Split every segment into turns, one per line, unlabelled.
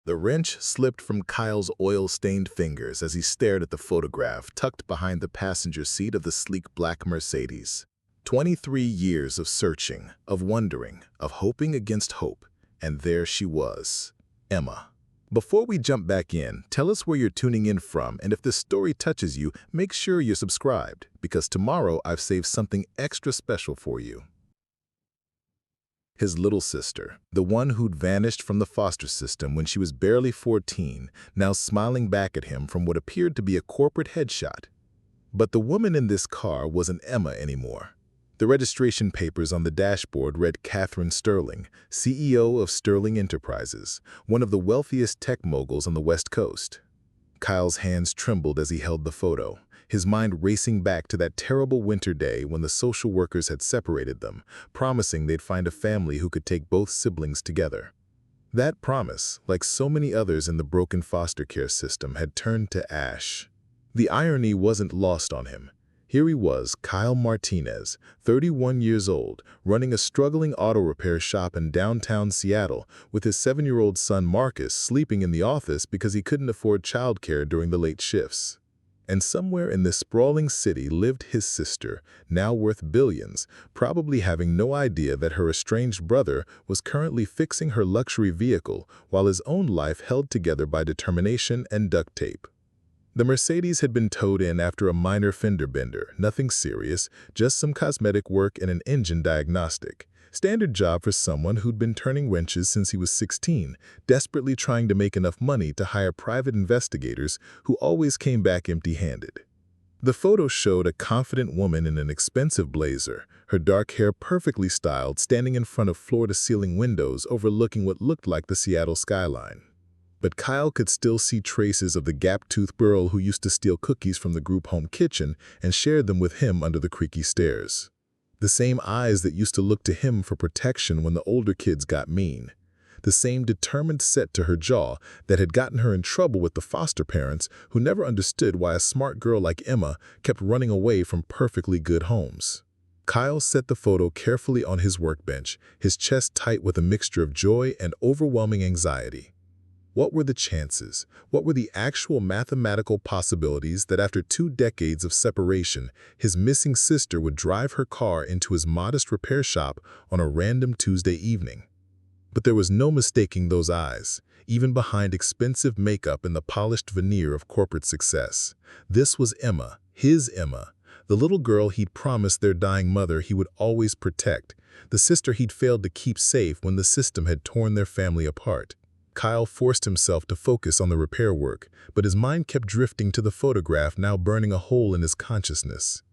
The wrench slipped from Kyle's oil-stained fingers as he stared at the photograph tucked behind the passenger seat of the sleek black Mercedes. 23 years of searching, of wondering, of hoping against hope, and there she was, Emma. Before we jump back in, tell us where you're tuning in from, and if this story touches you, make sure you're subscribed, because tomorrow I've saved something extra special for you. His little sister, the one who'd vanished from the foster system when she was barely 14, now smiling back at him from what appeared to be a corporate headshot. But the woman in this car wasn't Emma anymore. The registration papers on the dashboard read Catherine Sterling, CEO of Sterling Enterprises, one of the wealthiest tech moguls on the West Coast. Kyle's hands trembled as he held the photo, his mind racing back to that terrible winter day when the social workers had separated them, promising they'd find a family who could take both siblings together. That promise, like so many others in the broken foster care system, had turned to ash. The irony wasn't lost on him. Here he was, Kyle Martinez, 31 years old, running a struggling auto repair shop in downtown Seattle, with his 7-year-old son Marcus sleeping in the office because he couldn't afford childcare during the late shifts. And somewhere in this sprawling city lived his sister, now worth billions, probably having no idea that her estranged brother was currently fixing her luxury vehicle while his own life held together by determination and duct tape. The Mercedes had been towed in after a minor fender bender, nothing serious, just some cosmetic work and an engine diagnostic. Standard job for someone who'd been turning wrenches since he was 16, desperately trying to make enough money to hire private investigators who always came back empty-handed. The photo showed a confident woman in an expensive blazer, her dark hair perfectly styled, standing in front of floor-to-ceiling windows overlooking what looked like the Seattle skyline. But Kyle could still see traces of the gap-toothed girl who used to steal cookies from the group home kitchen and shared them with him under the creaky stairs. The same eyes that used to look to him for protection when the older kids got mean. The same determined set to her jaw that had gotten her in trouble with the foster parents who never understood why a smart girl like Emma kept running away from perfectly good homes. Kyle set the photo carefully on his workbench, his chest tight with a mixture of joy and overwhelming anxiety. What were the chances? What were the actual mathematical possibilities that after 2 decades of separation, his missing sister would drive her car into his modest repair shop on a random Tuesday evening? But there was no mistaking those eyes, even behind expensive makeup and the polished veneer of corporate success. This was Emma, his Emma, the little girl he'd promised their dying mother he would always protect, the sister he'd failed to keep safe when the system had torn their family apart. Kyle forced himself to focus on the repair work, but his mind kept drifting to the photograph now burning a hole in his consciousness.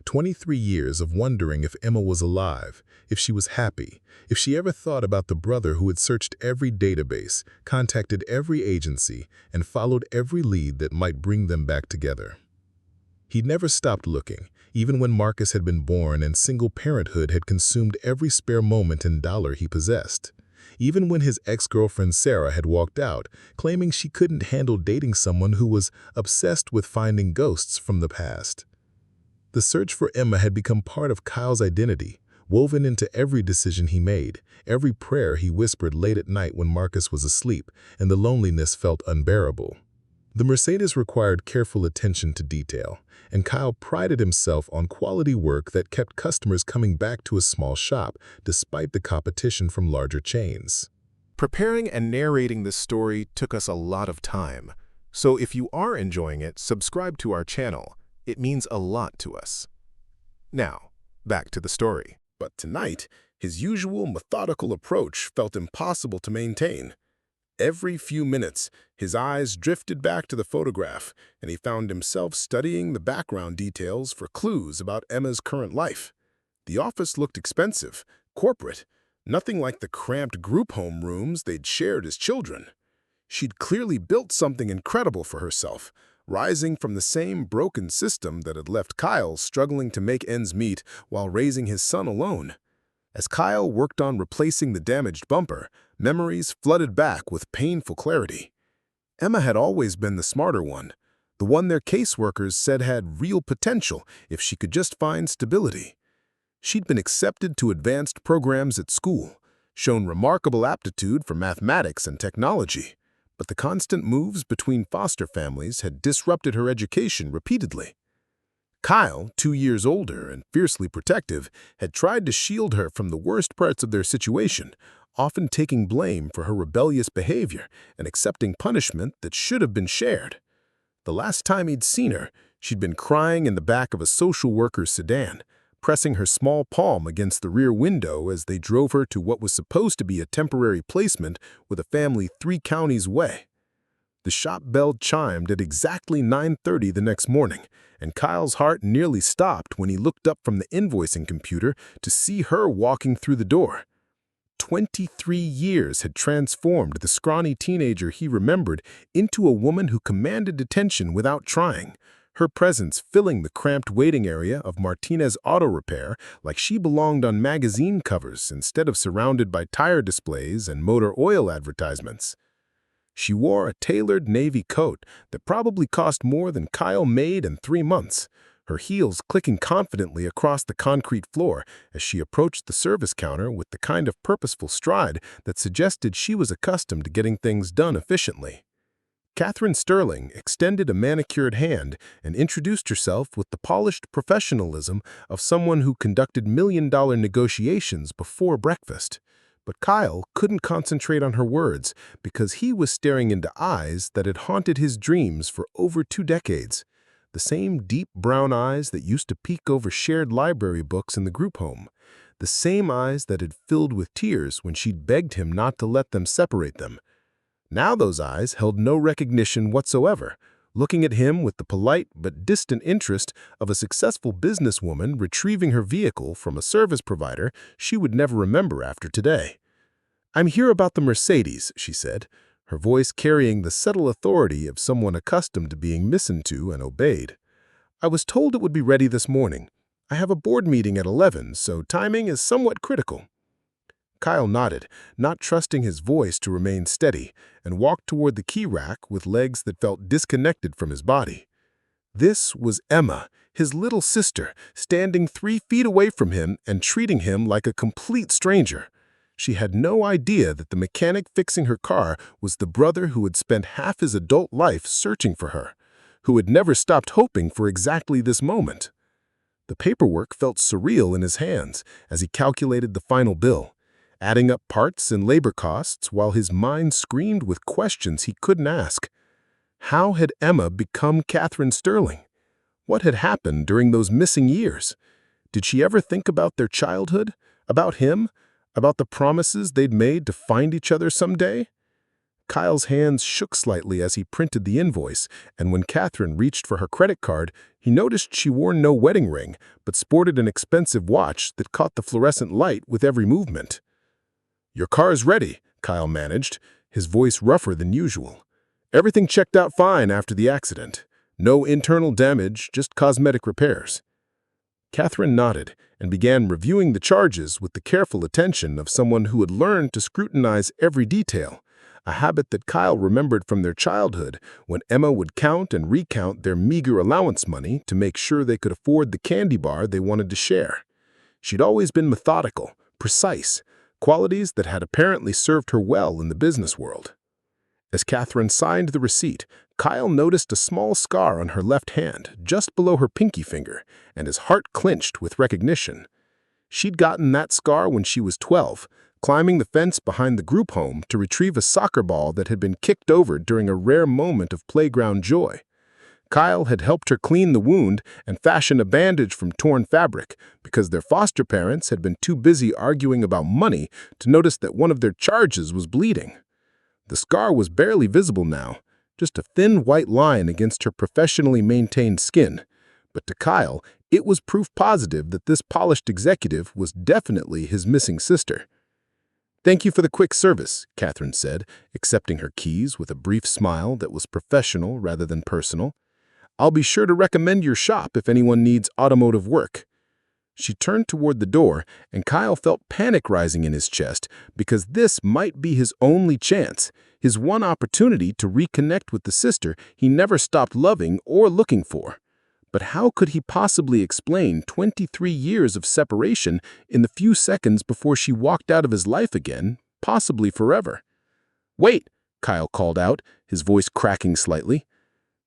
23 years of wondering if Emma was alive, if she was happy, if she ever thought about the brother who had searched every database, contacted every agency, and followed every lead that might bring them back together. He'd never stopped looking, even when Marcus had been born and single parenthood had consumed every spare moment and dollar he possessed. Even when his ex-girlfriend Sarah had walked out, claiming she couldn't handle dating someone who was obsessed with finding ghosts from the past. The search for Emma had become part of Kyle's identity, woven into every decision he made, every prayer he whispered late at night when Marcus was asleep and the loneliness felt unbearable. The Mercedes required careful attention to detail, and Kyle prided himself on quality work that kept customers coming back to his small shop despite the competition from larger chains.
Preparing and narrating this story took us a lot of time, so if you are enjoying it, subscribe to our channel. It means a lot to us. Now, back to the story.
But tonight, his usual methodical approach felt impossible to maintain. Every few minutes, his eyes drifted back to the photograph, and he found himself studying the background details for clues about Emma's current life. The office looked expensive, corporate, nothing like the cramped group home rooms they'd shared as children. She'd clearly built something incredible for herself, rising from the same broken system that had left Kyle struggling to make ends meet while raising his son alone. As Kyle worked on replacing the damaged bumper, memories flooded back with painful clarity. Emma had always been the smarter one, the one their caseworkers said had real potential if she could just find stability. She'd been accepted to advanced programs at school, shown remarkable aptitude for mathematics and technology, but the constant moves between foster families had disrupted her education repeatedly. Kyle, 2 years older and fiercely protective, had tried to shield her from the worst parts of their situation, often taking blame for her rebellious behavior and accepting punishment that should have been shared. The last time he'd seen her, she'd been crying in the back of a social worker's sedan, pressing her small palm against the rear window as they drove her to what was supposed to be a temporary placement with a family 3 counties away. The shop bell chimed at exactly 9:30 the next morning, and Kyle's heart nearly stopped when he looked up from the invoicing computer to see her walking through the door. 23 years had transformed the scrawny teenager he remembered into a woman who commanded attention without trying, her presence filling the cramped waiting area of Martinez Auto Repair like she belonged on magazine covers instead of surrounded by tire displays and motor oil advertisements. She wore a tailored navy coat that probably cost more than Kyle made in 3 months, her heels clicking confidently across the concrete floor as she approached the service counter with the kind of purposeful stride that suggested she was accustomed to getting things done efficiently. Catherine Sterling extended a manicured hand and introduced herself with the polished professionalism of someone who conducted million-dollar negotiations before breakfast. But Kyle couldn't concentrate on her words because he was staring into eyes that had haunted his dreams for over 2 decades. The same deep brown eyes that used to peek over shared library books in the group home. The same eyes that had filled with tears when she'd begged him not to let them separate them. Now those eyes held no recognition whatsoever, looking at him with the polite but distant interest of a successful businesswoman retrieving her vehicle from a service provider she would never remember after today. "I'm here about the Mercedes," she said, her voice carrying the subtle authority of someone accustomed to being listened to and obeyed. "I was told it would be ready this morning. I have a board meeting at 11, so timing is somewhat critical." Kyle nodded, not trusting his voice to remain steady, and walked toward the key rack with legs that felt disconnected from his body. This was Emma, his little sister, standing 3 feet away from him and treating him like a complete stranger. She had no idea that the mechanic fixing her car was the brother who had spent half his adult life searching for her, who had never stopped hoping for exactly this moment. The paperwork felt surreal in his hands as he calculated the final bill, adding up parts and labor costs while his mind screamed with questions he couldn't ask. How had Emma become Catherine Sterling? What had happened during those missing years? Did she ever think about their childhood? About him? About the promises they'd made to find each other someday? Kyle's hands shook slightly as he printed the invoice, and when Catherine reached for her credit card, he noticed she wore no wedding ring, but sported an expensive watch that caught the fluorescent light with every movement. "Your car's ready," Kyle managed, his voice rougher than usual. "Everything checked out fine after the accident. No internal damage, just cosmetic repairs." Catherine nodded and began reviewing the charges with the careful attention of someone who had learned to scrutinize every detail, a habit that Kyle remembered from their childhood when Emma would count and recount their meager allowance money to make sure they could afford the candy bar they wanted to share. She'd always been methodical, precise, qualities that had apparently served her well in the business world. As Catherine signed the receipt, Kyle noticed a small scar on her left hand, just below her pinky finger, and his heart clenched with recognition. She'd gotten that scar when she was 12, climbing the fence behind the group home to retrieve a soccer ball that had been kicked over during a rare moment of playground joy. Kyle had helped her clean the wound and fashion a bandage from torn fabric because their foster parents had been too busy arguing about money to notice that one of their charges was bleeding. The scar was barely visible now, just a thin white line against her professionally maintained skin. But to Kyle, it was proof positive that this polished executive was definitely his missing sister. "Thank you for the quick service," Catherine said, accepting her keys with a brief smile that was professional rather than personal. "I'll be sure to recommend your shop if anyone needs automotive work." She turned toward the door, and Kyle felt panic rising in his chest because this might be his only chance, his one opportunity to reconnect with the sister he never stopped loving or looking for. But how could he possibly explain 23 years of separation in the few seconds before she walked out of his life again, possibly forever? "Wait!"
Kyle called out, his voice cracking slightly.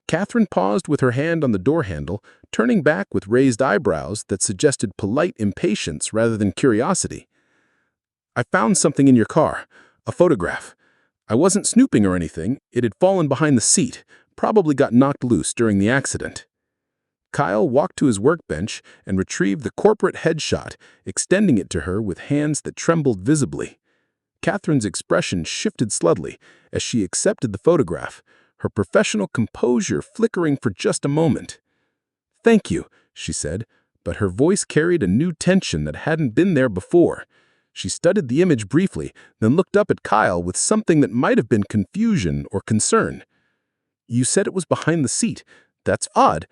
Catherine paused with her hand on the door handle, turning back with raised eyebrows that suggested polite impatience rather than curiosity. "I found something in your car, a photograph. I wasn't snooping or anything. It had fallen behind the seat, probably got knocked loose during the accident." Kyle walked to his workbench and retrieved the corporate headshot, extending it to her with hands that trembled visibly. Catherine's expression shifted slightly as she accepted the photograph, her professional composure flickering for just a moment. "Thank you," she said, but her voice carried a new tension that hadn't been there before. She studied the image briefly, then looked up at Kyle with something that might have been confusion or concern. "You said it was behind the seat. That's odd.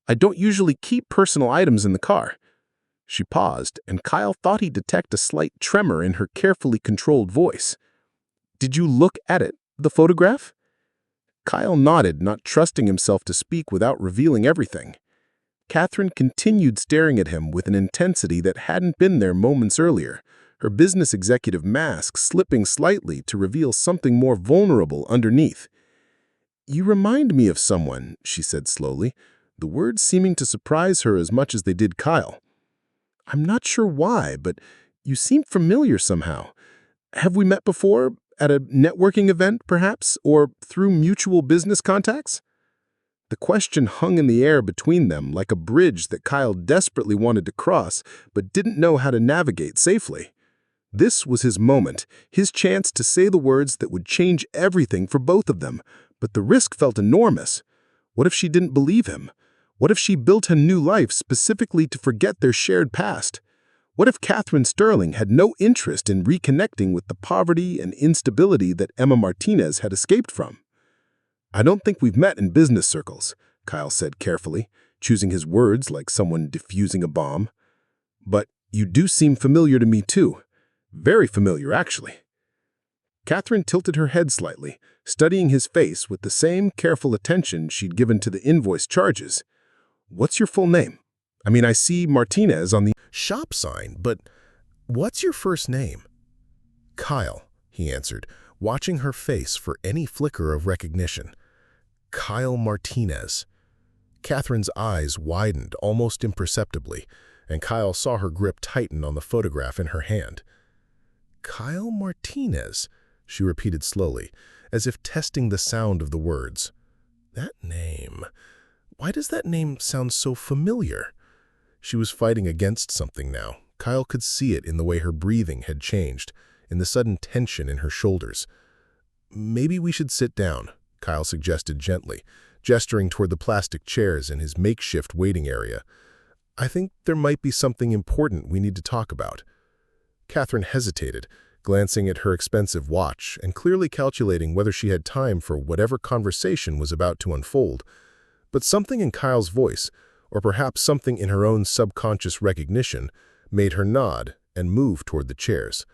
I don't usually keep personal items in the car." She paused, and Kyle thought he'd detect a slight tremor in her carefully controlled voice. "Did you look at it, the photograph?" Kyle nodded, not trusting himself to speak without revealing everything. Catherine continued staring at him with an intensity that hadn't been there moments earlier, her business executive mask slipping slightly to reveal something more vulnerable underneath. "You remind me of someone," she said slowly, the words seeming to surprise her as much as they did Kyle. "I'm not sure why, but you seem familiar somehow. Have we met before? At a networking event, perhaps? Or through mutual business contacts?" The question hung in the air between them like a bridge that Kyle desperately wanted to cross but didn't know how to navigate safely. This was his moment, his chance to say the words that would change everything for both of them, but the risk felt enormous. What if she didn't believe him? What if she built a new life specifically to forget their shared past? What if Catherine Sterling had no interest in reconnecting with the poverty and instability that Emma Martinez had escaped from? "I don't think we've met in business circles," Kyle said carefully, choosing his words like someone diffusing a bomb. "But you do seem familiar to me too. Very familiar, actually." Catherine tilted her head slightly, studying his face with the same careful attention she'd given to the invoice charges. "What's your full name? I mean, I see Martinez on the
Shop sign, but what's your first name?" "Kyle," he answered, watching her face for any flicker of recognition. "Kyle Martinez." Catherine's eyes widened almost imperceptibly, and Kyle saw her grip tighten on the photograph in her hand. "Kyle Martinez," she repeated slowly, as if testing the sound of the words. "That name. Why does that name sound so familiar?" She was fighting against something now. Kyle could see it in the way her breathing had changed, in the sudden tension in her shoulders. "Maybe we should sit down," Kyle suggested gently, gesturing toward the plastic chairs in his makeshift waiting area. "I think there might be something important we need to talk about." Catherine hesitated, glancing at her expensive watch and clearly calculating whether she had time for whatever conversation was about to unfold. But something in Kyle's voice, or perhaps something in her own subconscious recognition, made her nod and move toward the chairs.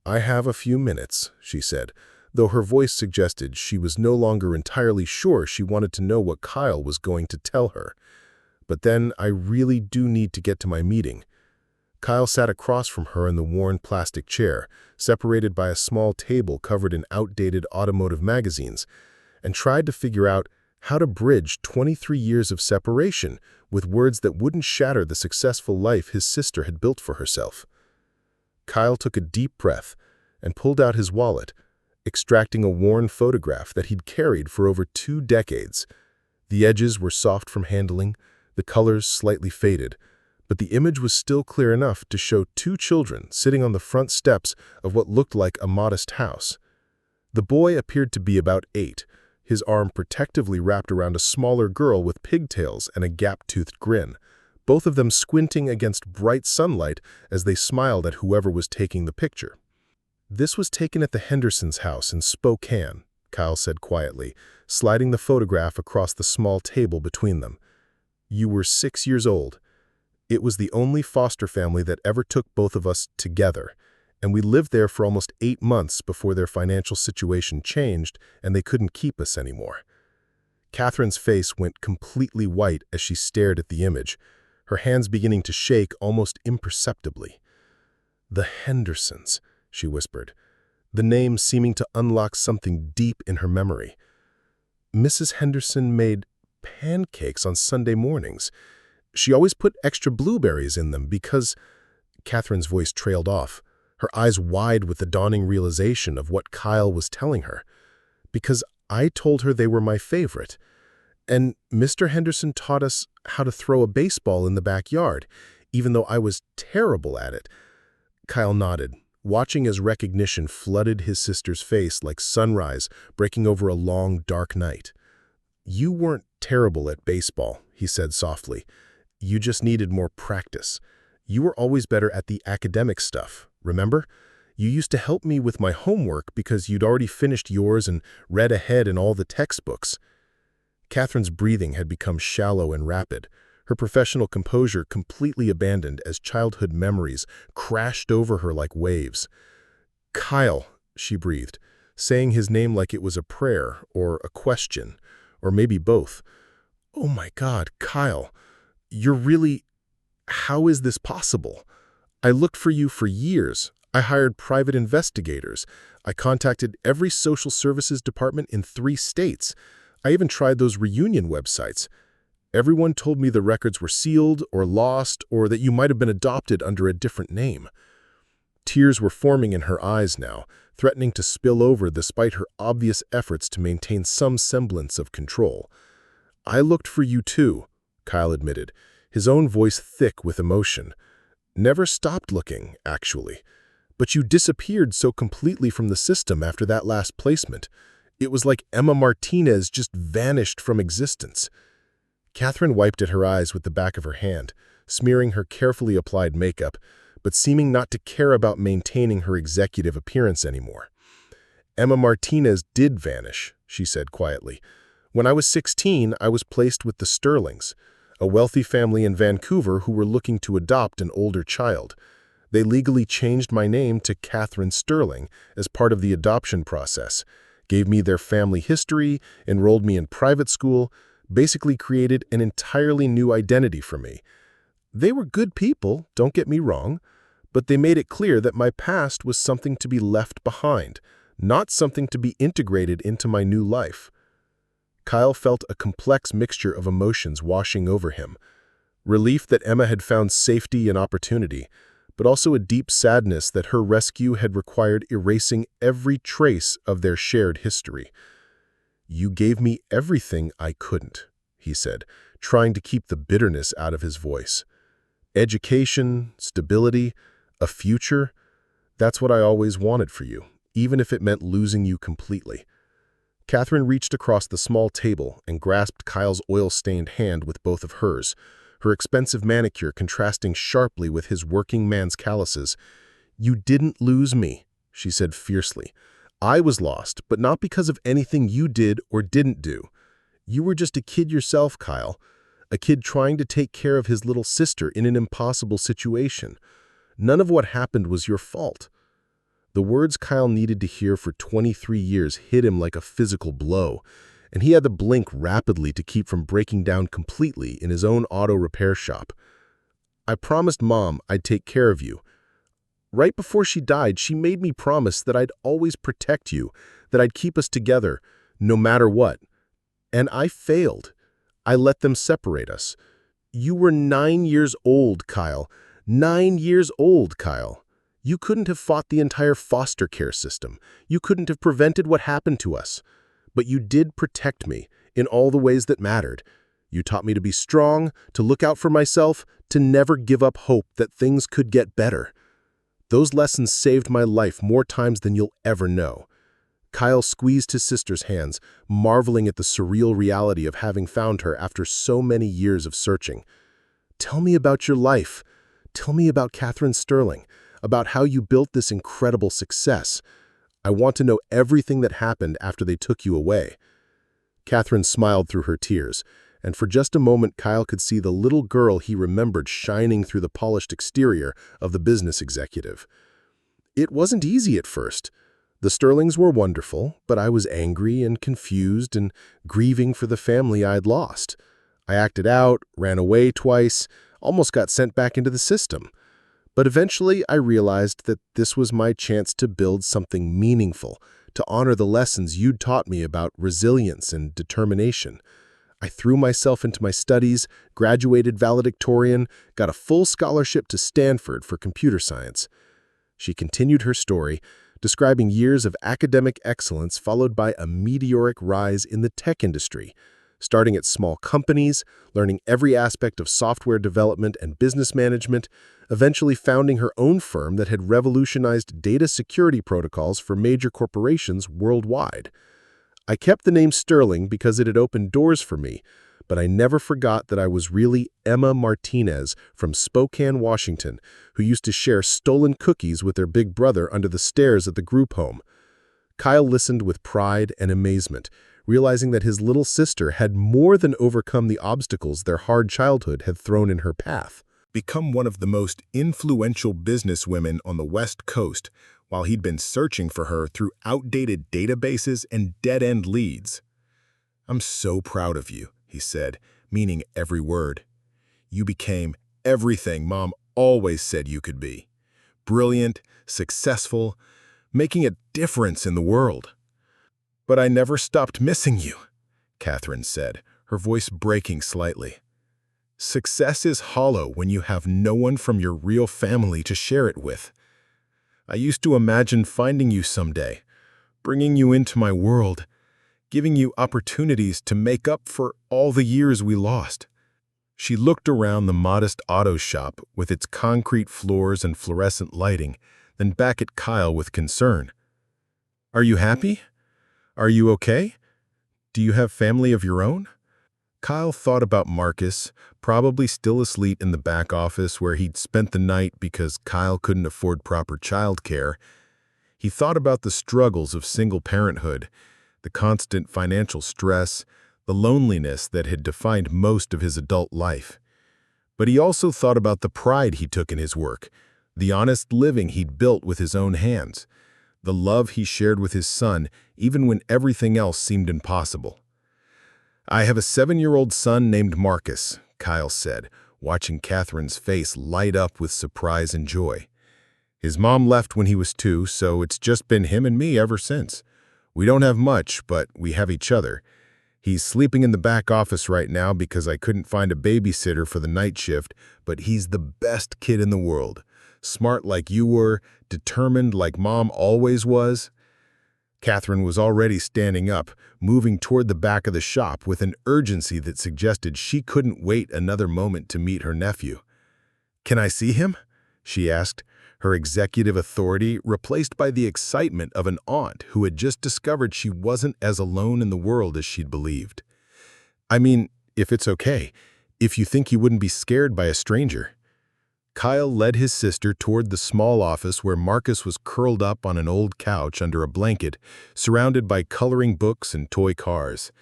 "I have a few minutes," she said, though her voice suggested she was no longer entirely sure she wanted to know what Kyle was going to tell her. "But then I really do need to get to my meeting." Kyle sat across from her in the worn plastic chair, separated by a small table covered in outdated automotive magazines, and tried to figure out how to bridge 23 years of separation with words that wouldn't shatter the successful life his sister had built for herself. Kyle took a deep breath and pulled out his wallet, extracting a worn photograph that he'd carried for over 2 decades. The edges were soft from handling, the colors slightly faded, but the image was still clear enough to show 2 children sitting on the front steps of what looked like a modest house. The boy appeared to be about 8, his arm protectively wrapped around a smaller girl with pigtails and a gap-toothed grin, both of them squinting against bright sunlight as they smiled at whoever was taking the picture. "This was taken at the Hendersons' house in Spokane," Kyle said quietly, sliding the photograph across the small table between them. "You were 6 years old. It was the only foster family that ever took both of us together, and we lived there for almost 8 months before their financial situation changed and they couldn't keep us anymore." Catherine's face went completely white as she stared at the image, her hands beginning to shake almost imperceptibly. "The Hendersons," she whispered. the name seeming to unlock something deep in her memory. Mrs. Henderson made pancakes on Sunday mornings. She always put extra blueberries in them because— Catherine's voice trailed off, her eyes wide with the dawning realization of what Kyle was telling her. Because I told her they were my favorite. And Mr. Henderson taught us how to throw a baseball in the backyard, even though I was terrible at it. Kyle nodded, watching as recognition flooded his sister's face like sunrise breaking over a long, dark night. "You weren't terrible at baseball," he said softly. "You just needed more practice. You were always better at the academic stuff, remember? You used to help me with my homework because you'd already finished yours and read ahead in all the textbooks." Catherine's breathing had become shallow and rapid, her professional composure completely abandoned as childhood memories crashed over her like waves. "Kyle," she breathed, saying his name like it was a prayer or a question, or maybe both. "Oh my God, Kyle, you're really— How is this possible? I looked for you for years. I hired private investigators. I contacted every social services department in 3 states. I even tried those reunion websites. Everyone told me the records were sealed or lost or that you might have been adopted under a different name." Tears were forming in her eyes now, threatening to spill over despite her obvious efforts to maintain some semblance of control. "I looked for you too," Kyle admitted, his own voice thick with emotion. "Never stopped looking, actually. But you disappeared so completely from the system after that last placement. It was like Emma Martinez just vanished from existence." Catherine wiped at her eyes with the back of her hand, smearing her carefully applied makeup, but seeming not to care about maintaining her executive appearance anymore. "Emma Martinez did vanish," she said quietly. "When I was 16, I was placed with the Sterlings, a wealthy family in Vancouver who were looking to adopt an older child. They legally changed my name to Catherine Sterling as part of the adoption process, gave me their family history, enrolled me in private school, basically created an entirely new identity for me. They were good people, don't get me wrong, but they made it clear that my past was something to be left behind, not something to be integrated into my new life." Kyle felt a complex mixture of emotions washing over him. Relief that Emma had found safety and opportunity, but also a deep sadness that her rescue had required erasing every trace of their shared history. "You gave me everything I couldn't," he said, trying to keep the bitterness out of his voice. "Education, stability, a future, that's what I always wanted for you, even if it meant losing you completely." Catherine reached across the small table and grasped Kyle's oil-stained hand with both of hers, her expensive manicure contrasting sharply with his working man's calluses. "You didn't lose me," she said fiercely. "I was lost, but not because of anything you did or didn't do. You were just a kid yourself, Kyle, a kid trying to take care of his little sister in an impossible situation. None of what happened was your fault." The words Kyle needed to hear for 23 years hit him like a physical blow, and he had to blink rapidly to keep from breaking down completely in his own auto repair shop. "I promised Mom I'd take care of you. Right before she died, she made me promise that I'd always protect you, that I'd keep us together, no matter what. And I failed. I let them separate us. You were 9 years old, Kyle. 9 years old, Kyle. You couldn't have fought the entire foster care system. You couldn't have prevented what happened to us. But you did protect me in all the ways that mattered. You taught me to be strong, to look out for myself, to never give up hope that things could get better. Those lessons saved my life more times than you'll ever know." Kyle squeezed his sister's hands, marveling at the surreal reality of having found her after so many years of searching. "Tell me about your life. Tell me about Catherine Sterling, about how you built this incredible success. I want to know everything that happened after they took you away." Catherine smiled through her tears, and for just a moment Kyle could see the little girl he remembered shining through the polished exterior of the business executive. "It wasn't easy at first. The Sterlings were wonderful, but I was angry and confused and grieving for the family I'd lost. I acted out, ran away twice, almost got sent back into the system. But eventually, I realized that this was my chance to build something meaningful, to honor the lessons you'd taught me about resilience and determination. I threw myself into my studies, graduated valedictorian, got a full scholarship to Stanford for computer science. She continued her story, describing years of academic excellence followed by a meteoric rise in the tech industry, starting at small companies, learning every aspect of software development and business management, eventually founding her own firm that had revolutionized data security protocols for major corporations worldwide. I kept the name Sterling because it had opened doors for me, but I never forgot that I was really Emma Martinez from Spokane, Washington, who used to share stolen cookies with their big brother under the stairs at the group home. Kyle listened with pride and amazement, realizing that his little sister had more than overcome the obstacles their hard childhood had thrown in her path.
Become one of the most influential businesswomen on the West Coast, while he'd been searching for her through outdated databases and dead-end leads. "I'm so proud of you," he said, meaning every word. "You became everything Mom always said you could be. Brilliant, successful, making a difference in the world." "But I never stopped missing you," Catherine said, her voice breaking slightly. "Success is hollow when you have no one from your real family to share it with. I used to imagine finding you someday, bringing you into my world, giving you opportunities to make up for all the years we lost." She looked around the modest auto shop with its concrete floors and fluorescent lighting, then back at Kyle with concern. "Are you happy? Are you okay? Do you have family of your own?" Kyle thought about Marcus, probably still asleep in the back office where he'd spent the night because Kyle couldn't afford proper childcare. He thought about the struggles of single parenthood, the constant financial stress, the loneliness that had defined most of his adult life. But he also thought about the pride he took in his work, the honest living he'd built with his own hands, the love he shared with his son even when everything else seemed impossible. "I have a 7-year-old son named Marcus," Kyle said, watching Catherine's face light up with surprise and joy. "His mom left when he was 2, so it's just been him and me ever since. We don't have much, but we have each other. He's sleeping in the back office right now because I couldn't find a babysitter for the night shift, but he's the best kid in the world. Smart like you were, determined like Mom always was." Catherine was already standing up, moving toward the back of the shop with an urgency that suggested she couldn't wait another moment to meet her nephew. "Can I see him?" she asked, her executive authority replaced by the excitement of an aunt who had just discovered she wasn't as alone in the world as she'd believed. "I mean, if it's okay, if you think he wouldn't be scared by a stranger." Kyle led his sister toward the small office where Marcus was curled up on an old couch under a blanket, surrounded by coloring books and toy cars.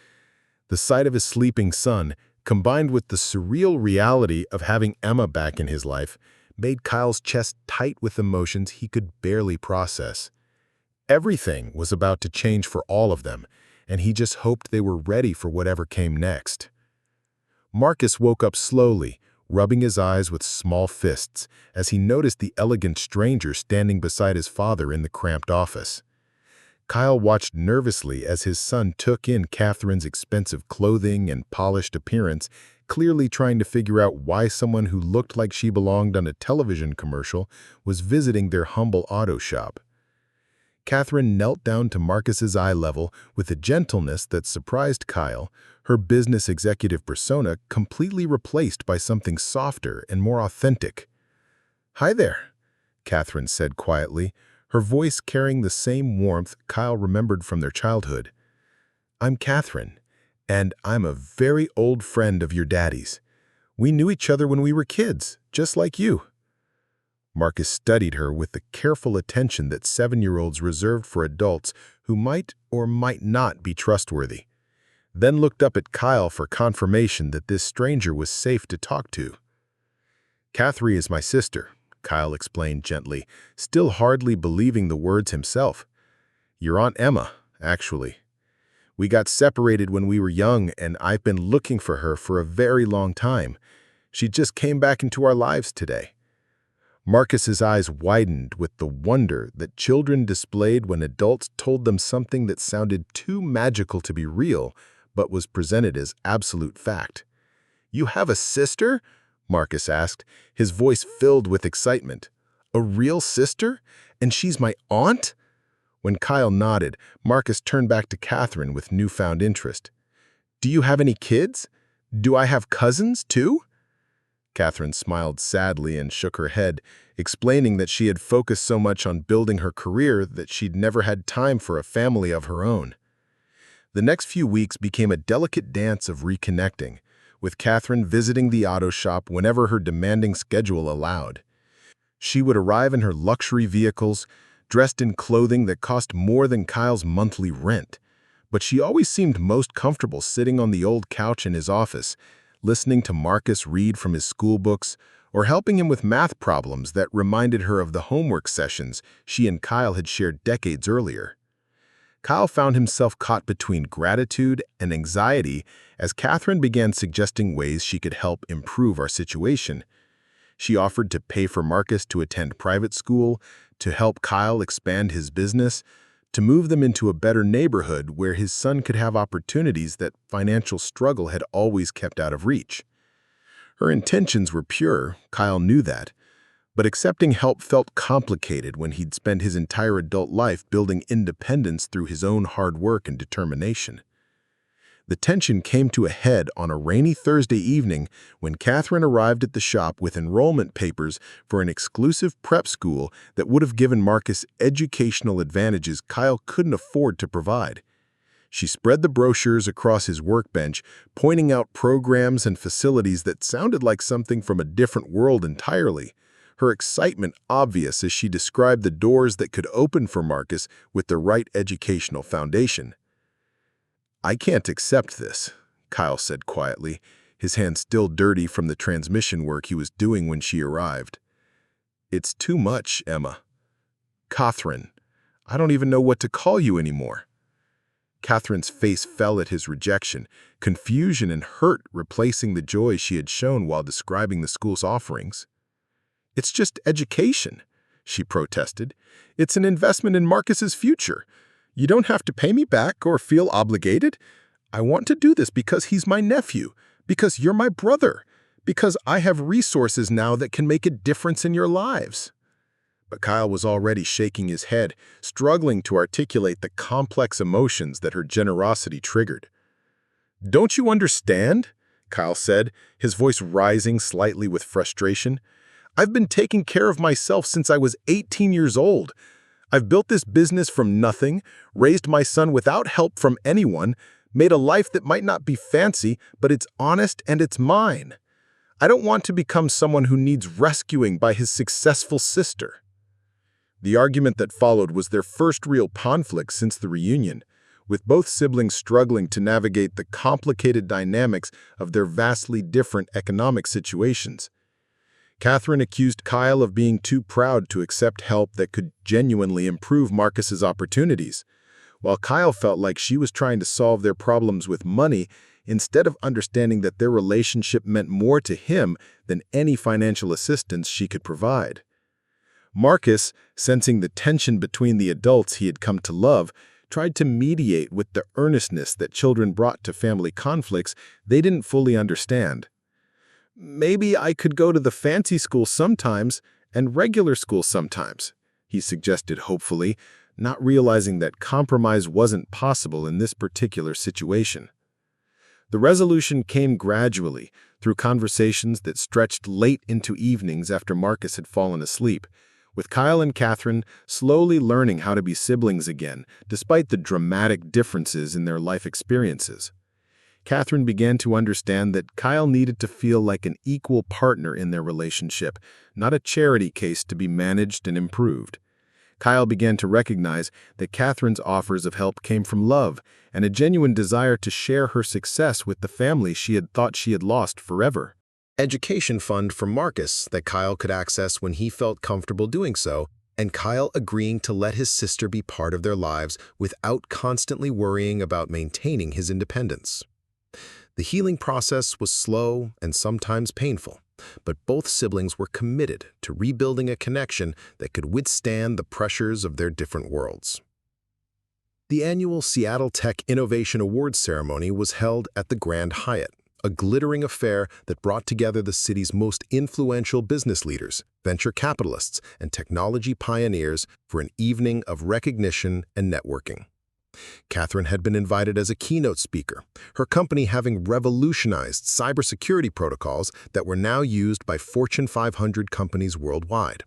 The sight of his sleeping son, combined with the surreal reality of having Emma back in his life, made Kyle's chest tight with emotions he could barely process. Everything was about to change for all of them, and he just hoped they were ready for whatever came next. Marcus woke up slowly, rubbing his eyes with small fists as he noticed the elegant stranger standing beside his father in the cramped office. Kyle watched nervously as his son took in Catherine's expensive clothing and polished appearance, clearly trying to figure out why someone who looked like she belonged on a television commercial was visiting their humble auto shop. Catherine knelt down to Marcus's eye level with a gentleness that surprised Kyle, her business executive persona completely replaced by something softer and more authentic. "Hi there," Catherine said quietly, her voice carrying the same warmth Kyle remembered from their childhood. "I'm Catherine, and I'm a very old friend of your daddy's. We knew each other when we were kids, just like you." Marcus studied her with the careful attention that 7-year-olds reserved for adults who might or might not be trustworthy, then looked up at Kyle for confirmation that this stranger was safe to talk to. "Catherine is my sister," Kyle explained gently, still hardly believing the words himself. "Your Aunt Emma, actually. We got separated when we were young, and I've been looking for her for a very long time. She just came back into our lives today."
Marcus's eyes widened with the wonder that children displayed when adults told them something that sounded too magical to be real, but was presented as absolute fact. "You have a sister?" Marcus asked, his voice filled with excitement. "A real sister? And she's my aunt?" When Kyle nodded, Marcus turned back to Catherine with newfound interest. "Do you have any kids? Do I have cousins, too?" Catherine smiled sadly and shook her head, explaining that she had focused so much on building her career that she'd never had time for a family of her own. The next few weeks became a delicate dance of reconnecting, with Catherine visiting the auto shop whenever her demanding schedule allowed. She would arrive in her luxury vehicles, dressed in clothing that cost more than Kyle's monthly rent, but she always seemed most comfortable sitting on the old couch in his office, listening to Marcus read from his school books, or helping him with math problems that reminded her of the homework sessions she and Kyle had shared decades earlier. Kyle found himself caught between gratitude and anxiety as Catherine began suggesting ways she could help improve our situation. She offered to pay for Marcus to attend private school, to help Kyle expand his business, to move them into a better neighborhood where his son could have opportunities that financial struggle had always kept out of reach. Her intentions were pure, Kyle knew that, but accepting help felt complicated when he'd spent his entire adult life building independence through his own hard work and determination. The tension came to a head on a rainy Thursday evening when Catherine arrived at the shop with enrollment papers for an exclusive prep school that would have given Marcus educational advantages Kyle couldn't afford to provide. She spread the brochures across his workbench, pointing out programs and facilities that sounded like something from a different world entirely, her excitement obvious as she described the doors that could open for Marcus with the right educational foundation. "I can't accept this," Kyle said quietly, his hands still dirty from the transmission work he was doing when she arrived. "It's too much, Emma." "Catherine, I don't even know what to call you anymore." Catherine's face fell at his rejection, confusion and hurt replacing the joy she had shown while describing the school's offerings. "It's just education," she protested. "It's an investment in Marcus's future. You don't have to pay me back or feel obligated. I want to do this because he's my nephew, because you're my brother, because I have resources now that can make a difference in your lives." But Kyle was already shaking his head, struggling to articulate the complex emotions that her generosity triggered. "Don't you understand?" Kyle said, his voice rising slightly with frustration. "I've been taking care of myself since I was 18 years old. I've built this business from nothing, raised my son without help from anyone, made a life that might not be fancy, but it's honest and it's mine. I don't want to become someone who needs rescuing by his successful sister." The argument that followed was their first real conflict since the reunion, with both siblings struggling to navigate the complicated dynamics of their vastly different economic situations. Catherine accused Kyle of being too proud to accept help that could genuinely improve Marcus's opportunities, while Kyle felt like she was trying to solve their problems with money instead of understanding that their relationship meant more to him than any financial assistance she could provide. Marcus, sensing the tension between the adults he had come to love, tried to mediate with the earnestness that children brought to family conflicts they didn't fully understand. "Maybe I could go to the fancy school sometimes and regular school sometimes," he suggested hopefully, not realizing that compromise wasn't possible in this particular situation. The resolution came gradually, through conversations that stretched late into evenings after Marcus had fallen asleep, with Kyle and Catherine slowly learning how to be siblings again, despite the dramatic differences in their life experiences. Catherine began to understand that Kyle needed to feel like an equal partner in their relationship, not a charity case to be managed and improved. Kyle began to recognize that Catherine's offers of help came from love and a genuine desire to share her success with the family she had thought she had lost forever. Education fund for Marcus that Kyle could access when he felt comfortable doing so, and Kyle agreeing to let his sister be part of their lives without constantly worrying about maintaining his independence. The healing process was slow and sometimes painful, but both siblings were committed to rebuilding a connection that could withstand the pressures of their different worlds. The annual Seattle Tech Innovation Awards ceremony was held at the Grand Hyatt, a glittering affair that brought together the city's most influential business leaders, venture capitalists, and technology pioneers for an evening of recognition and networking. Catherine had been invited as a keynote speaker, her company having revolutionized cybersecurity protocols that were now used by Fortune 500 companies worldwide.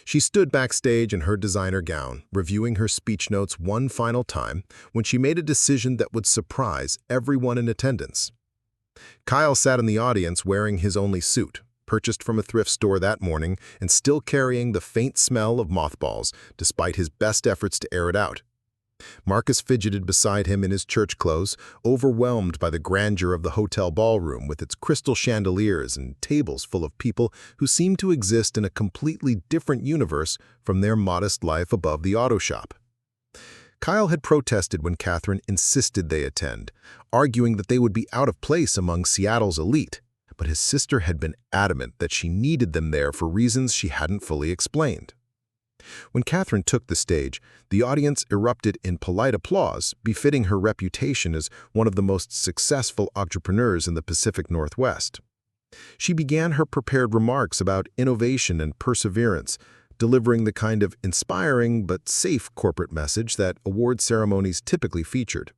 She stood backstage in her designer gown, reviewing her speech notes one final time when she made a decision that would surprise everyone in attendance. Kyle sat in the audience wearing his only suit, purchased from a thrift store that morning and still carrying the faint smell of mothballs despite his best efforts to air it out. Marcus fidgeted beside him in his church clothes, overwhelmed by the grandeur of the hotel ballroom with its crystal chandeliers and tables full of people who seemed to exist in a completely different universe from their modest life above the auto shop. Kyle had protested when Catherine insisted they attend, arguing that they would be out of place among Seattle's elite, but his sister had been adamant that she needed them there for reasons she hadn't fully explained. When Catherine took the stage, the audience erupted in polite applause, befitting her reputation as one of the most successful entrepreneurs in the Pacific Northwest. She began her prepared remarks about innovation and perseverance, delivering the kind of inspiring but safe corporate message that award ceremonies typically featured.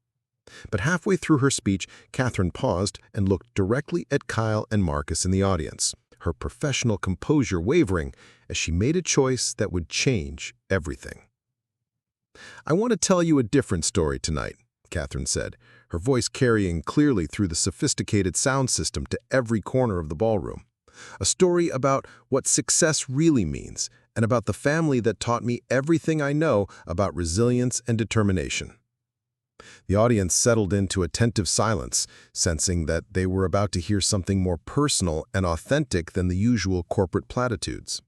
But halfway through her speech, Catherine paused and looked directly at Kyle and Marcus in the audience, her professional composure wavering as she made a choice that would change everything. "I want to tell you a different story tonight," Catherine said, her voice carrying clearly through the sophisticated sound system to every corner of the ballroom. "A story about what success really means, and about the family that taught me everything I know about resilience and determination." The audience settled into attentive silence, sensing that they were about to hear something more personal and authentic than the usual corporate platitudes.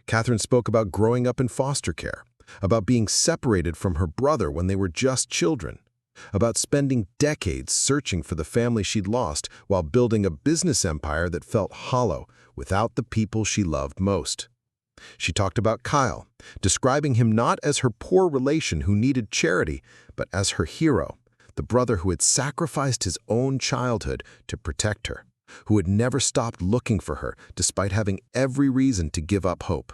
Catherine spoke about growing up in foster care, about being separated from her brother when they were just children, about spending decades searching for the family she'd lost while building a business empire that felt hollow without the people she loved most. She talked about Kyle, describing him not as her poor relation who needed charity, but as her hero, the brother who had sacrificed his own childhood to protect her, who had never stopped looking for her despite having every reason to give up hope.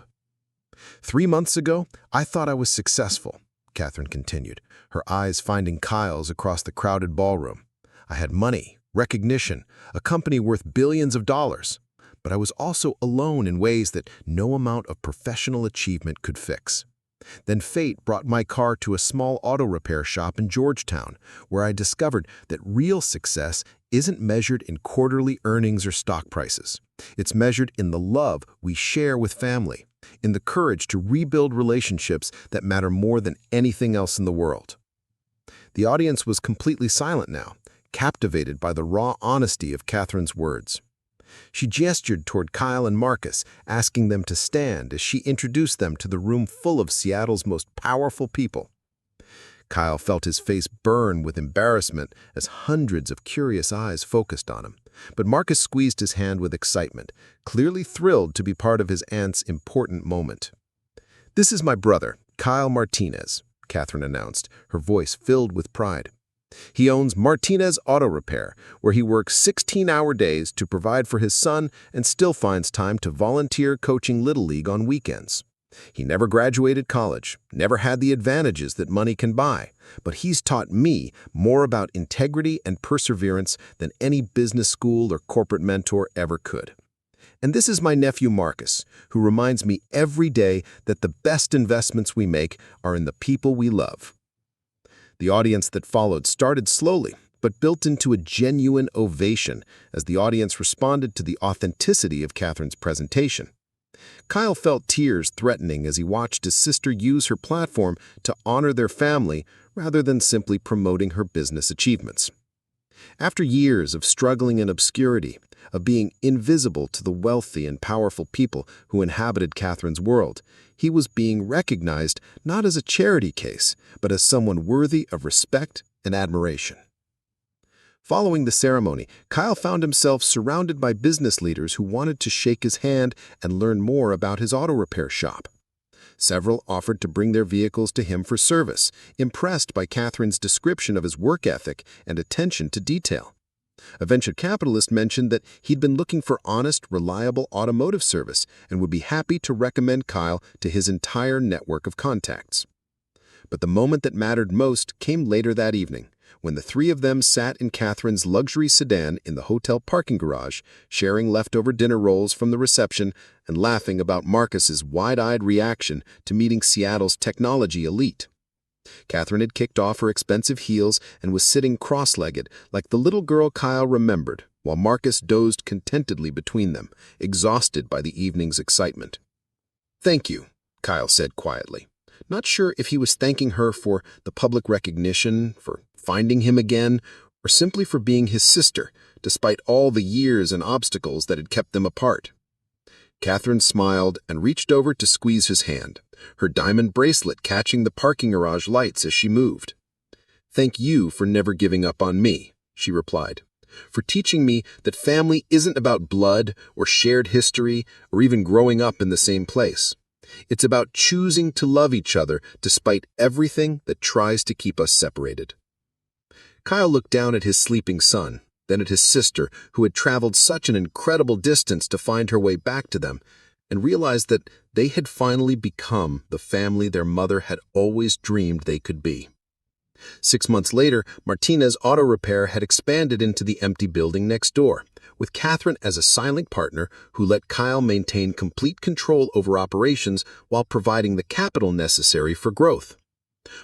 "3 months ago, I thought I was successful," Catherine continued, her eyes finding Kyle's across the crowded ballroom. "I had money, recognition, a company worth billions of dollars. But I was also alone in ways that no amount of professional achievement could fix. Then fate brought my car to a small auto repair shop in Georgetown, where I discovered that real success isn't measured in quarterly earnings or stock prices. It's measured in the love we share with family, in the courage to rebuild relationships that matter more than anything else in the world." The audience was completely silent now, captivated by the raw honesty of Catherine's words. She gestured toward Kyle and Marcus, asking them to stand as she introduced them to the room full of Seattle's most powerful people. Kyle felt his face burn with embarrassment as hundreds of curious eyes focused on him, but Marcus squeezed his hand with excitement, clearly thrilled to be part of his aunt's important moment. "This is my brother, Kyle Martinez," Catherine announced, her voice filled with pride. "He owns Martinez Auto Repair, where he works 16-hour days to provide for his son and still finds time to volunteer coaching Little League on weekends. He never graduated college, never had the advantages that money can buy, but he's taught me more about integrity and perseverance than any business school or corporate mentor ever could. And this is my nephew Marcus, who reminds me every day that the best investments we make are in the people we love." The audience that followed started slowly, but built into a genuine ovation as the audience responded to the authenticity of Catherine's presentation. Kyle felt tears threatening as he watched his sister use her platform to honor their family rather than simply promoting her business achievements. After years of struggling in obscurity, of being invisible to the wealthy and powerful people who inhabited Catherine's world, he was being recognized not as a charity case, but as someone worthy of respect and admiration. Following the ceremony, Kyle found himself surrounded by business leaders who wanted to shake his hand and learn more about his auto repair shop. Several offered to bring their vehicles to him for service, impressed by Catherine's description of his work ethic and attention to detail. A venture capitalist mentioned that he'd been looking for honest, reliable automotive service and would be happy to recommend Kyle to his entire network of contacts. But the moment that mattered most came later that evening, when the three of them sat in Catherine's luxury sedan in the hotel parking garage, sharing leftover dinner rolls from the reception and laughing about Marcus's wide-eyed reaction to meeting Seattle's technology elite. Catherine had kicked off her expensive heels and was sitting cross-legged like the little girl Kyle remembered, while Marcus dozed contentedly between them, exhausted by the evening's excitement. "Thank you," Kyle said quietly, not sure if he was thanking her for the public recognition, for finding him again, or simply for being his sister, despite all the years and obstacles that had kept them apart. Catherine smiled and reached over to squeeze his hand, her diamond bracelet catching the parking garage lights as she moved. "Thank you for never giving up on me," she replied, "for teaching me that family isn't about blood or shared history or even growing up in the same place. It's about choosing to love each other despite everything that tries to keep us separated." Kyle looked down at his sleeping son, then at his sister, who had traveled such an incredible distance to find her way back to them, and realized that they had finally become the family their mother had always dreamed they could be. 6 months later, Martinez Auto Repair had expanded into the empty building next door, with Catherine as a silent partner who let Kyle maintain complete control over operations while providing the capital necessary for growth.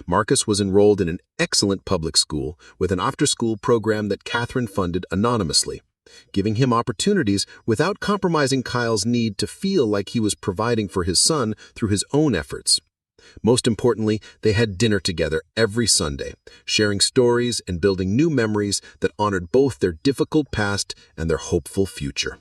Marcus was enrolled in an excellent public school with an after-school program that Catherine funded anonymously, giving him opportunities without compromising Kyle's need to feel like he was providing for his son through his own efforts. Most importantly, they had dinner together every Sunday, sharing stories and building new memories that honored both their difficult past and their hopeful future.